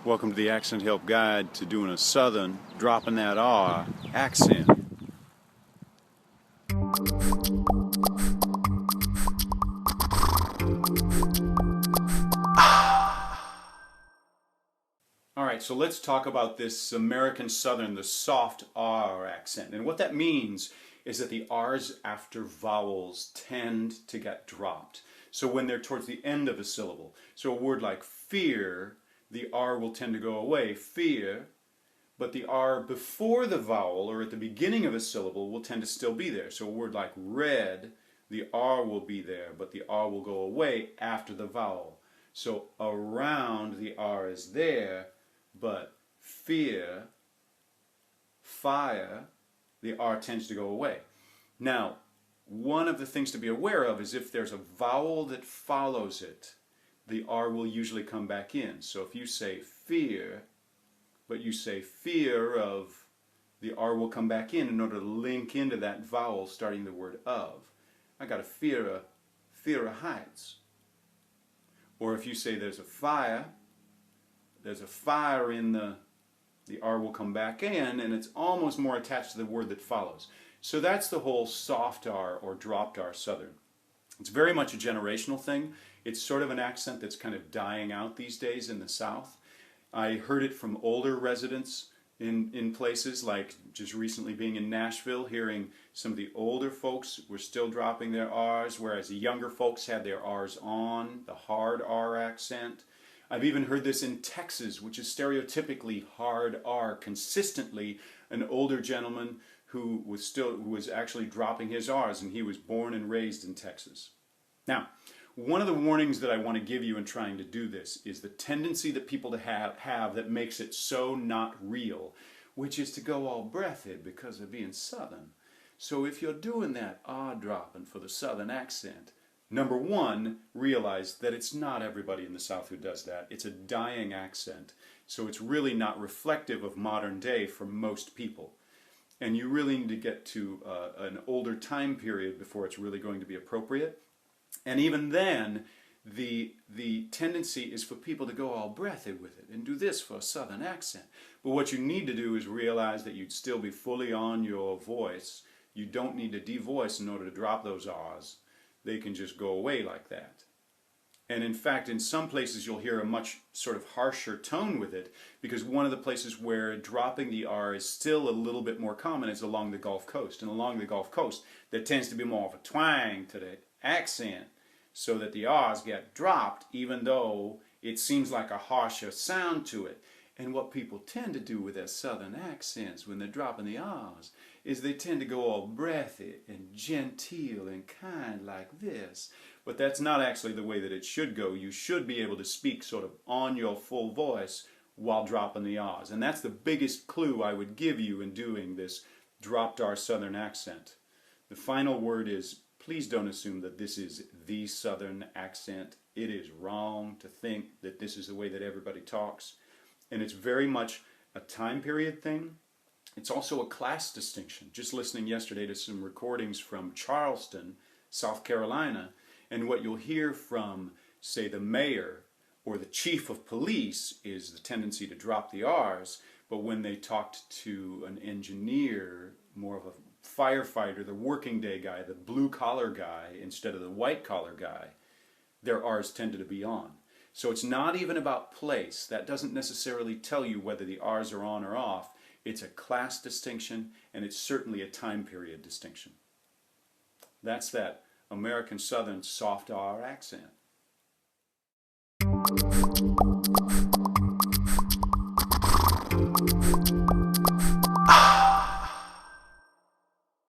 Welcome to the Accent Help Guide to doing a Southern, dropping that R accent. Alright, so let's talk about this American Southern, the soft R accent. And what that means is that the R's after vowels tend to get dropped. So when they're towards the end of a syllable. So a word like fear, the R will tend to go away, fear, but the R before the vowel or at the beginning of a syllable will tend to still be there. So a word like red, the R will be there, but the R will go away after the vowel. So around, the R is there, but fear, fire, the R tends to go away. Now, one of the things to be aware of is if there's a vowel that follows it, the R will usually come back in. So if you say fear, but you say fear of, the R will come back in order to link into that vowel starting the word of. I got a fear of heights. Or if you say there's a fire in the R will come back in, and it's almost more attached to the word that follows. So that's the whole soft R or dropped R Southern. It's very much a generational thing. It's sort of an accent that's kind of dying out these days in the South. I heard it from older residents in places like just recently being in Nashville, hearing some of the older folks were still dropping their R's, whereas the younger folks had their R's on, the hard R accent. I've even heard this in Texas, which is stereotypically hard R, consistently an older gentleman who was actually dropping his R's, and he was born and raised in Texas. Now, one of the warnings that I want to give you in trying to do this is the tendency that people have that makes it so not real, which is to go all breathy because of being Southern. So if you're doing that R dropping for the Southern accent, number one, realize that it's not everybody in the South who does that. It's a dying accent, so it's really not reflective of modern day for most people. And you really need to get to an older time period before it's really going to be appropriate. And even then, the tendency is for people to go all breathy with it and do this for a Southern accent. But what you need to do is realize that you'd still be fully on your voice. You don't need to devoice in order to drop those R's. They can just go away like that. And in fact, in some places you'll hear a much sort of harsher tone with it, because one of the places where dropping the R is still a little bit more common is along the Gulf Coast. And along the Gulf Coast, there tends to be more of a twang to the accent, so that the R's get dropped even though it seems like a harsher sound to it. And what people tend to do with their Southern accents when they're dropping the R's is they tend to go all breathy and genteel and kind like this. But that's not actually the way that it should go. You should be able to speak sort of on your full voice while dropping the R's. And that's the biggest clue I would give you in doing this dropped R Southern accent. The final word is, please don't assume that this is the Southern accent. It is wrong to think that this is the way that everybody talks. And it's very much a time period thing. It's also a class distinction. Just listening yesterday to some recordings from Charleston, South Carolina, and what you'll hear from, say, the mayor or the chief of police is the tendency to drop the R's, but when they talked to an engineer, more of a firefighter, the working day guy, the blue collar guy instead of the white collar guy, their R's tended to be on. So it's not even about place. That doesn't necessarily tell you whether the R's are on or off. It's a class distinction, and it's certainly a time period distinction. That's that American Southern soft R accent.